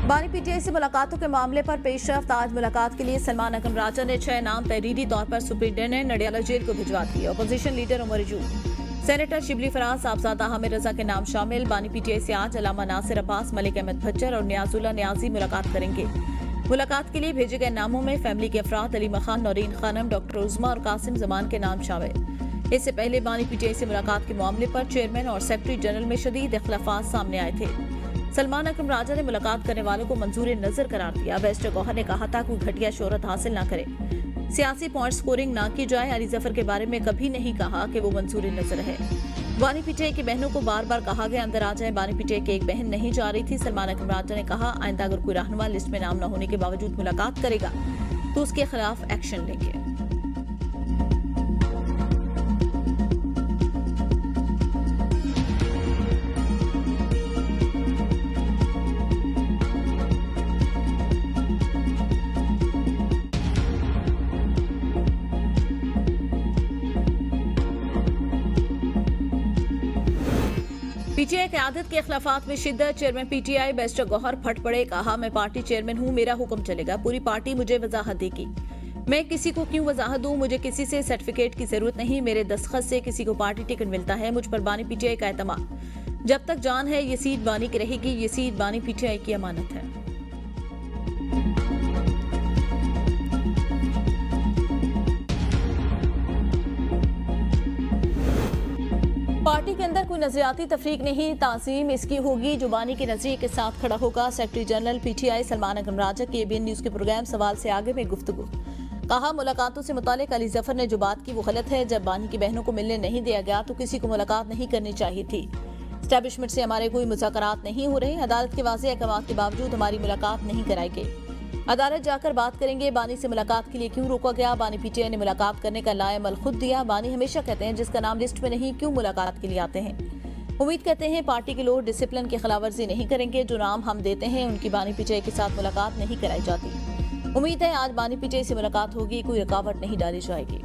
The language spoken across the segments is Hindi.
बानी पीटीआई से मुलाकातों के मामले पर पेशरफ्त। आज मुलाकात के लिए सलमान अकरम राजा ने 6 नाम तहरीरी तौर पर सुप्रीटेंडेंट नडियाला जेल को भिजवा दिए। Opposition leader Omar Ayub, senator Shibli Faraz, Sahibzada Hamid Raza के नाम शामिल। बानी पीटीआई से आज अलामा नासिर अब्बास, मलिक अहमद भज्जर और नियाजुल्लाह नियाजी मुलाकात करेंगे। मुलाकात के लिए भेजे गए नामों में फैमिली के अफराद अलीमा खान, नौरीन खानम, डॉक्टर उज़मा और कासिम जमान के नाम शामिल। इससे पहले बानी पीटीआई से मुलाकात के मामले पर चेयरमैन और सेक्रेटरी जनरल में शदीद इख्तिलाफात सामने आए थे। सलमान अकरम राजा ने मुलाकात करने वालों को मंजूर नजर करार दिया। बैरिस्टर गौहर ने कहा था कोई घटिया शोहरत हासिल न करे, सियासी पॉइंट स्कोरिंग न की जाए। अली जफर के बारे में कभी नहीं कहा कि वो मंजूर नजर है। बानी पीटीआई की बहनों को बार बार कहा गया अंदर आ जाए। बानी पीटीआई की एक बहन नहीं जा रही थी। सलमान अकरम राजा ने कहा आइंदा अगर कोई रहनुमा लिस्ट में नाम न होने के बावजूद मुलाकात करेगा तो उसके खिलाफ एक्शन लेंगे। पीटीआई क़यादत के खिलाफात में शिद्दत। चेयरमैन पीटीआई बैरिस्टर गौहर फट पड़े, कहा मैं पार्टी चेयरमैन हूं, मेरा हुक्म चलेगा, पूरी पार्टी मुझे वजाहत देगी। मैं किसी को क्यों वजाहत दूं, मुझे किसी से सर्टिफिकेट की जरूरत नहीं, मेरे दस्तखत से किसी को पार्टी टिकट मिलता है। मुझ पर बानी पीटीआई का एतमाद, जब तक जान है ये सीट बानी की रहेगी, ये सीट बानी पीटीआई की अमानत है। पार्टी के अंदर कोई नजरियाती तफरीक नहीं, ताजीम इसकी होगी जो बानी के नजरिए के साथ खड़ा होगा। सेक्रेटरी जनरल पीटीआई सलमान अकरम राजा के एबीएन न्यूज के प्रोग्राम सवाल से आगे में गुफ्तगू। कहा मुलाकातों से मुतालिक अली जफर ने जो बात की वो गलत है। जब बानी की बहनों को मिलने नहीं दिया गया तो किसी को मुलाकात नहीं करनी चाहिए थी। एस्टैब्लिशमेंट से हमारे कोई मुज़ाकरात नहीं हो रहे। अदालत के वाज़ेह अहकाम के बावजूद हमारी मुलाकात नहीं कराई गई। अदालत जाकर बात करेंगे। बानी से मुलाकात के लिए क्यों रोका गया, बानी पीटीआई ने मुलाकात करने का लाएमल खुद दिया। बानी हमेशा कहते हैं जिसका नाम लिस्ट में नहीं क्यों मुलाकात के लिए आते हैं। उम्मीद करते हैं पार्टी के लोग डिसिप्लिन की खिलाफवर्जी नहीं करेंगे। जो नाम हम देते हैं उनकी बानी पीटीआई के साथ मुलाकात नहीं कराई जाती। उम्मीद है आज बानी पीटीआई से मुलाकात होगी, कोई रुकावट नहीं डाली जाएगी।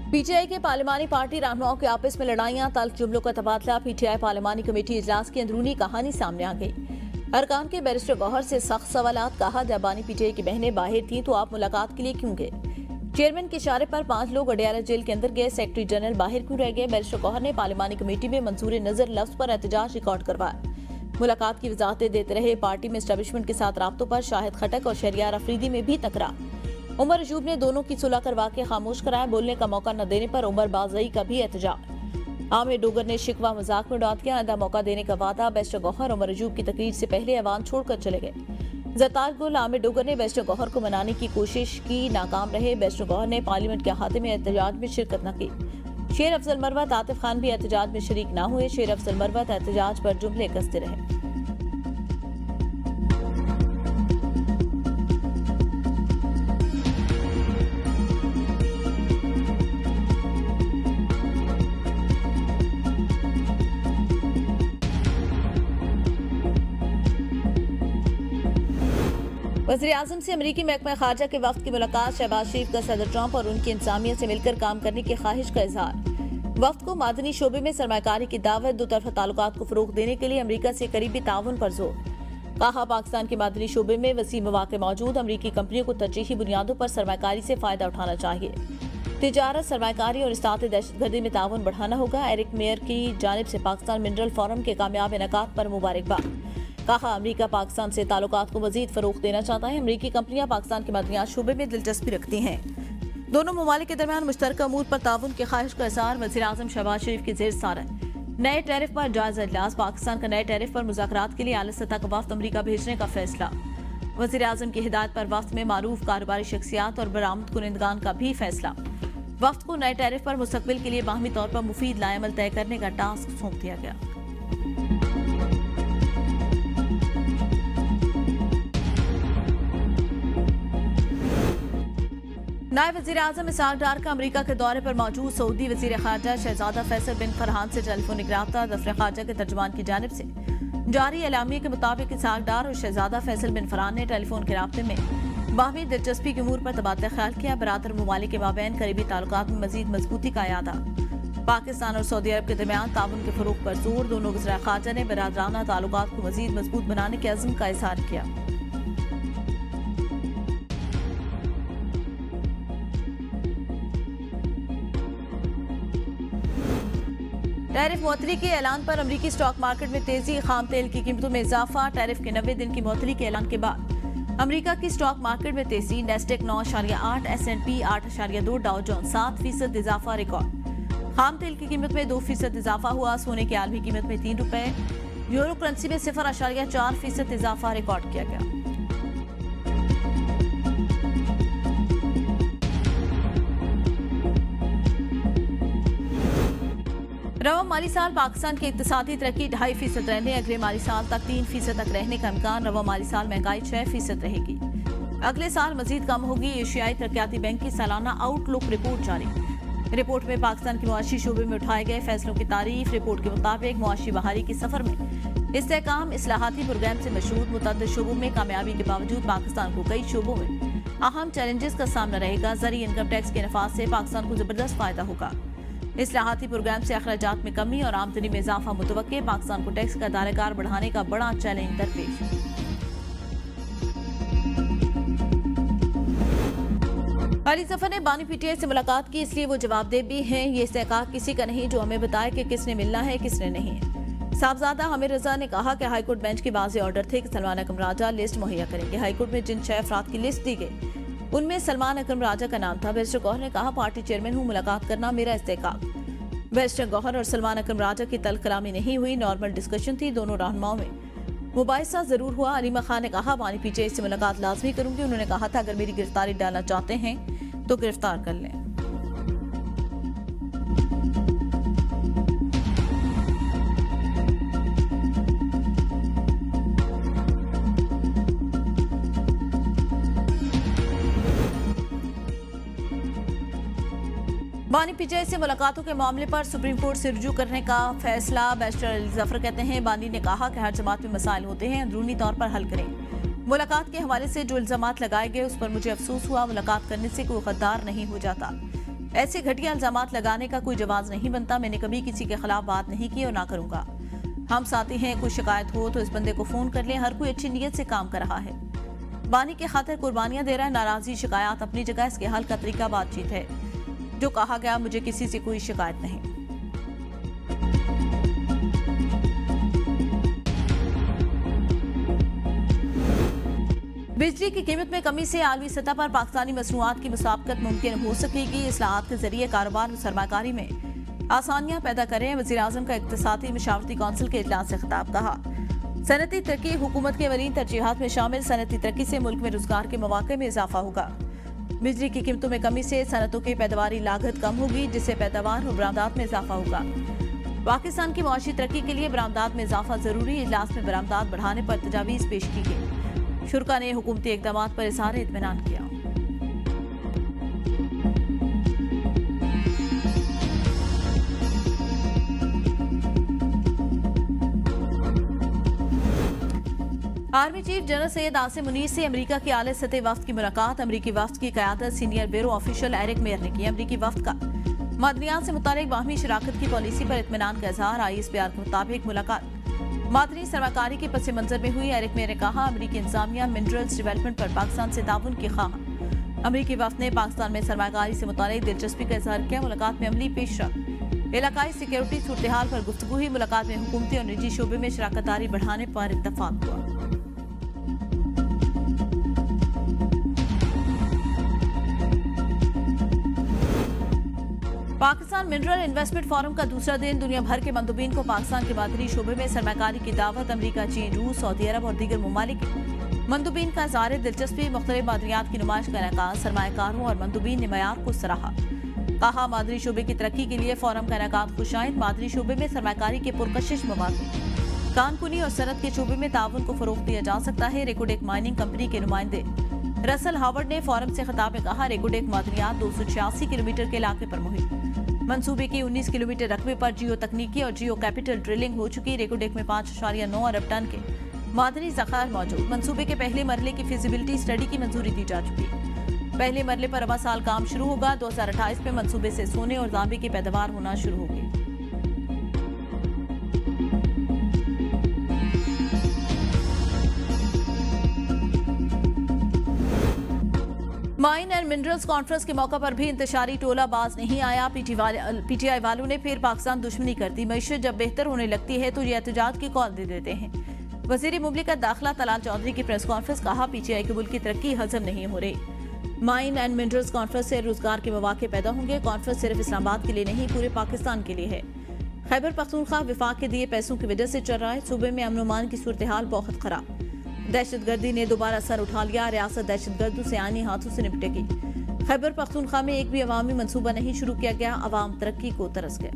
पीटीआई के पार्लिमानी पार्टी रहनुमाओं के आपस में लड़ाइयां, तल्ख जुमलों का तबादला। पीटीआई पार्लिमानी कमेटी इजलास की अंदरूनी कहानी सामने आ गई। अरकान के बैरिस्टर गौहर से सख्त सवालात। कहा जब बानी पीटीआई की बहनें बाहर थी तो आप मुलाकात के लिए क्यों गए। चेयरमैन के इशारे पर 5 लोग अडियाला जेल के अंदर गए। सेक्रेटरी जनरल बाहर क्यों रह गए। बैरिस्टर गौहर ने पार्लिमानी कमेटी में मंजूर नजर लफ्ज पर एहतजाज रिकॉर्ड करवाया। मुलाकात की वजाहतें देते रहे। पार्टी में एस्टैब्लिशमेंट के साथ राब्तों पर शाहिद खटक और शहरियार अफरीदी में भी टकरा। उमर अयूब ने दोनों की सुलह करवा के खामोश कराया। बोलने का मौका न देने पर उमर बाजई का भी एहतजाज। आमिर डोगर ने शिकवा मजाक में उड़ा दिया। आधा मौका देने का वादा। बैरिस्टर गौहर उमर अयूब की तकरीर से पहले ऐवान छोड़कर चले गए। जरताज गुल आमिर डोगर ने बैरिस्टर गौहर को मनाने की कोशिश की, नाकाम रहे। बैरिस्टर गौहर ने पार्लियामेंट के अहाते में एहतजाज में शिरकत न की। शेर अफजल मरवत, आतिफ खान भी एहतजाज में शरीक न हुए। शेर अफजल मरवत एहतजाज पर जुमले कसते रहे। वज़ीर-ए-आज़म से अमरीकी महकमा खारजा के वफ्द की मुलाकात। शहबाज शरीफ का सदर ट्रंप और उनकी इंतजामिया से मिलकर काम करने की ख्वाहिश का इजहार। वफ्द को मादनी शोबे में सरमाकारी की दावत। दो तरफा ताल्लुकात को फरोग देने के लिए अमरीका से करीबी ताउन पर जोर। कहा पाकिस्तान के मादनी शोबे में वसी मौके मौजूद। अमरीकी कंपनियों को तरजीही बुनियादों पर सरमाकारी से फायदा उठाना चाहिए। तिजारत, सरमाकारी और इस्तात दहशतगर्दी में ताउन बढ़ाना होगा। एरिक मेयर की जानिब से पाकिस्तान मिनरल फोरम के कामयाब इनेकाद पर मुबारकबाद। कहा अमरीका पाकिस्तान से ताल्लुकात को मजीद फरोग देना चाहता है। अमरीकी कंपनियां पाकिस्तान के मदनियात शोबे में दिलचस्पी रखती हैं। दोनों ममालिक के दरमियान मुश्तरका अमूर पर ताउन की ख्वाहिश का इज़हार। वज़ीर-ए-आज़म शहबाज शरीफ की ज़ेर सारन नए टैरिफ पर जायजा इजलास। पाकिस्तान का नए टैरिफ पर मुज़ाकरात के लिए आला सतह का वफ्द अमरीका भेजने का फैसला। वज़ीर-ए-आज़म की हिदायत पर वफ्द में मारूफ कारोबारी शख्सियात और बरामद कुनिंदगान का भी फैसला। वफ्द को नए टैरिफ पर मुस्तकबिल के लिए बाहमी तौर पर मुफीद लाएमल तय करने का टास्क सौंप दिया गया। नायब वज़ीर-ए-आज़म इसहाक डार का अमरीका के दौरे पर मौजूद सऊदी वज़ीर ख़ारजा शहजादा फैसल बिन फरहान से टेलीफोनिक राब्ता। दफ्तर ख़ारजा के तर्जुमान की जानिब से जारी एलामिया के मुताबिक इसहाक डार और शहजादा फैसल बिन फरहान ने टेलीफोन के राब्ते में बाहमी दिलचस्पी की उमूर पर तबादला ख्याल किया। बरातर ममालिक के माबैन करीबी ताल्लुकात में मजीद मजबूती का इरादा। पाकिस्तान और सऊदी अरब के दरमियान ताउन के फरोग पर जोर। दोनों वज़ीर ख़ारजा ने बरादराना ताल्लुकात को मजीद मजबूत बनाने के अज़्म का इज़हार किया। टैरिफ मुअत्तली के ऐलान पर अमरीकी स्टॉक मार्केट में तेजी। खाम तेल की कीमतों में इजाफा। टैरिफ के 90 दिन की मुअत्तली के ऐलान के बाद अमरीका की स्टॉक मार्केट में तेजी। नेस्डेक 9.8, S&P 8.2, डाउ जोन्स 7% इजाफा रिकॉर्ड। खाम तेल की कीमत में 2% इजाफा हुआ। सोने की आलमी कीमत में ₹3। यूरो करेंसी में 0.4% इजाफा रिकॉर्ड किया गया। रवा माली साल पाकिस्तान की इक्तिसादी तरक्की 2.5% रहने। अगले माली साल तक 3% तक रहने का इम्कान। रवा माली साल महंगाई 6% रहेगी। अगले साल मजीद कम होगी। एशियाई तरक्याती बैंक की सालाना आउटलुक रिपोर्ट जारी। रिपोर्ट में पाकिस्तान के मुआशी शोबे में उठाए गए फैसलों की तारीफ। रिपोर्ट के मुताबिक मुआशी बहाली के सफर में इस्तेहकाम इस्लाहाती प्रोग्राम से मशहूर मुतअद्दिद शोबों में कामयाबी के बावजूद पाकिस्तान को कई शोबों में अहम चैलेंजेस का सामना रहेगा। ज़री इनकम टैक्स के नफाज से पाकिस्तान को जबरदस्त फायदा होगा। इस्लाहाती प्रोग्राम से अखराजात में कमी और आमदनी में इजाफा मुतवक्के। पाकिस्तान को टैक्स का दायरेकार बढ़ाने का बड़ा चैलेंज दरपेश। अली जफर ने बानी पीटीआई से मुलाकात की, इसलिए वो जवाबदेह भी हैं। ये इस्तेहकाक किसी का नहीं जो हमें बताए कि किसने मिलना है किसने नहीं। साहबजादा हमीर रजा ने कहा कि हाईकोर्ट बेंच के वाज़ेह ऑर्डर थे कि सलमान अकरम राजा लिस्ट मुहैया करेंगे। हाईकोर्ट में जिन 6 अफराद की लिस्ट दी गई उनमें सलमान अकरम राजा का नाम था। बैरिस्टर गौहर ने कहा, पार्टी चेयरमैन हूँ, मुलाकात करना मेरा इस्तेहकाक। बैरिस्टर गौहर और सलमान अकरम राजा की तल्ख कलामी नहीं हुई, नॉर्मल डिस्कशन थी। दोनों रहनुमाओं में मुबाहिसा जरूर हुआ। अलीमा खान ने कहा, बानी पीटीआई से मुलाकात लाजमी करूंगी। उन्होंने कहा था, अगर मेरी गिरफ्तारी डालना चाहते हैं तो गिरफ्तार कर लें। बानी पीटीआई से मुलाकातों के मामले पर सुप्रीम कोर्ट से रुजू करने का फैसला। बैरिस्टर अली जफर कहते हैं, बानी ने कहा कि हर जमात में मसाइल होते हैं, अंदरूनी तौर पर हल करें। मुलाकात के हवाले से जो इल्जामात लगाए गए उस पर मुझे अफसोस हुआ। मुलाकात करने से कोई गद्दार नहीं हो जाता। ऐसे घटिया इल्जामात लगाने का कोई जवाब नहीं बनता। मैंने कभी किसी के खिलाफ बात नहीं की और ना करूंगा। हम साथी हैं, कोई शिकायत हो तो इस बंदे को फोन कर लें। हर कोई अच्छी नीयत से काम कर रहा है। बानी के खातिर कुर्बानियां दे रहा है। नाराजगी शिकायत अपनी जगह, इसके हल का तरीका बातचीत है। जो कहा गया, मुझे किसी से कोई शिकायत नहीं। बिजली की कीमत में कमी से आलमी सतह पर पाकिस्तानी मसनूआत की मुसाबकत मुमकिन हो सकेगी। इस्लाहात के जरिए कारोबार और सरमाकारी में आसानियां पैदा करें। वज़ीर आज़म का इक़्तिसादी मशावरती कौंसिल के इजलास से खिताब। कहा, सनती तरक्की हुकूमत के अवलीन तरजीहात में शामिल। सनती तरक्की से मुल्क में रोजगार के मौके में इजाफा होगा। बिजली की कीमतों में कमी से सनतों की पैदावारी लागत कम होगी, जिससे पैदावार और बरामदात में इजाफा होगा। पाकिस्तान की मुआशी तरक्की के लिए बरामदात में इजाफा जरूरी। इजलास में बरामदात बढ़ाने पर तजावीज़ पेश की गई। शुरा ने हुकूमती इक़दामात पर इज़हार इत्मीनान किया। Army chief general Syed Asim Munir से अमरीका के आला सतह वफ्द की मुलाकात। अमरीकी वफ्द की क़यादत senior bureau official Eric Meyer ने की। अमरीकी वफ्द का मादनियात से मुतालिक बाहमी शराकत की पॉलिसी पर इत्मीनान का इज़हार। ISPR के मुताबिक मुलाकात मादनी सरमाकारी के पस मंजर में हुई। एरिक मेयर ने कहा, अमरीकी इंतजामिया मिनरल्स डेवलपमेंट पर पाकिस्तान से ताउन की ख्वाह। अमरीकी वफ्द ने पाकिस्तान में सरमाकारी से मुतालिक दिलचस्पी का इज़हार किया। मुलाकात में अमली पेशरफ, इलाकाई सिक्योरिटी सूरत हाल पर गुफ्तगू हुई। मुलाकात में हुकूमती और निजी शोबे में शराकतदारी बढ़ाने पर इत्तफाक हुआ। पाकिस्तान मिनरल इन्वेस्टमेंट फोरम का दूसरा दिन। दुनिया भर के मंदूबीन को पाकिस्तान के मादनी शोबे में सरमाकारी की दावत। अमरीका, चीन, रूस, सऊदी अरब और दीगर ममालिक मंदूबीन का इज़हार दिलचस्पी। मुख्तलिफ मादनियात की नुमाइश का इनेकाद। सरमायाकारों और मंदूबीन ने मयार को सराहा। कहा, मादनी शोबे की तरक्की के लिए फोरम का इनेकाद खुशाइंद। मादनी शोबे में सरमाकारी के पुरकशिश मौके, कानकुनी और सनत के शोबे में ताउन को फरोग दिया जा सकता है। रेकोडेक माइनिंग कंपनी के नुमाइंदे रसल हावर्ड ने फोरम से खिताब में कहा, रेकोडेक मादनियात 286 किलोमीटर के इलाके पर मुहित मंसूबे की 19 किलोमीटर रकबे पर जियो तकनीकी और जियो कैपिटल ड्रिलिंग हो चुकी। रेकोडेक में 5.9 अरब टन के मादनी ज़खायर मौजूद। मंसूबे के पहले मरले की फिजिबिलिटी स्टडी की मंजूरी दी जा चुकी है। पहले मरले पर अगले साल काम शुरू होगा। 2028 में मंसूबे से सोने और तांबे की पैदावार होना शुरू होगी। माइन एंड मिनरल्स कॉन्फ्रेंस के मौका पर भी इंतशारी टोला बाज नहीं आया। पीटीआई वालों ने फिर पाकिस्तान दुश्मनी कर दी। मईशत जब बेहतर होने लगती है तो ये एहतजाज की कॉल दे देते हैं। वजीर मुमलिकत दाखिला तलाल चौधरी की प्रेस कॉन्फ्रेंस, कहा पीटीआई के मुल्क की तरक्की हजम नहीं हो रही। माइन एंड मिनरल्स कॉन्फ्रेंस से रोजगार के मौके पैदा होंगे। कॉन्फ्रेंस सिर्फ इस्लामाबाद के लिए नहीं, पूरे पाकिस्तान के लिए है। खैबर पख्तूनख्वा विफाक के दिए पैसों की वजह से चल रहा है। सूबे में अमन अमान की सूरत हाल बहुत खराब। दहशतगर्दी ने दोबारा सर उठा लिया। रियासत दहशतगर्दों से आनी हाथों से निपटेगी। खैबर पख्तूनख्वा में एक भी अवामी मंसूबा नहीं शुरू किया गया। अवाम तरक्की को तरस गया।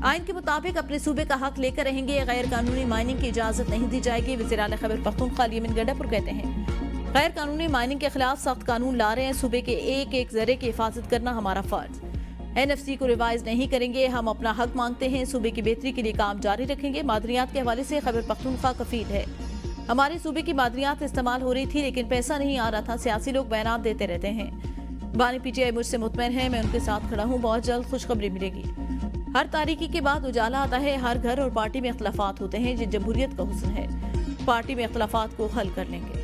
आइन के मुताबिक अपने सूबे का हक लेकर रहेंगे। गैर कानूनी माइनिंग की इजाजत नहीं दी जाएगी। वज़ीर आला खैबर पख्तूनख्वा यमीन गंडापुर कहते हैं, गैर कानूनी माइनिंग के खिलाफ सख्त कानून ला रहे हैं। सूबे के एक एक जरे की हिफाजत करना हमारा फर्ज। एनएफसी को रिवाइज नहीं करेंगे। हम अपना हक मांगते हैं। सूबे की बेहतरी के लिए काम जारी रखेंगे। मादनियात के हवाले से खैबर पख्तूनख्वा कफील है। हमारे सूबे की मादनियात इस्तेमाल हो रही थी लेकिन पैसा नहीं आ रहा था। सियासी लोग बयान देते रहते हैं। बानी पीटीआई मुझसे मुतमईन है। मैं उनके साथ खड़ा हूँ। बहुत जल्द खुशखबरी मिलेगी। हर तारीकी के बाद उजाला आता है। हर घर और पार्टी में इख्तलाफात होते हैं। ये जमहूरियत का हुस्न है। पार्टी में इख्तलाफात को हल कर लेंगे।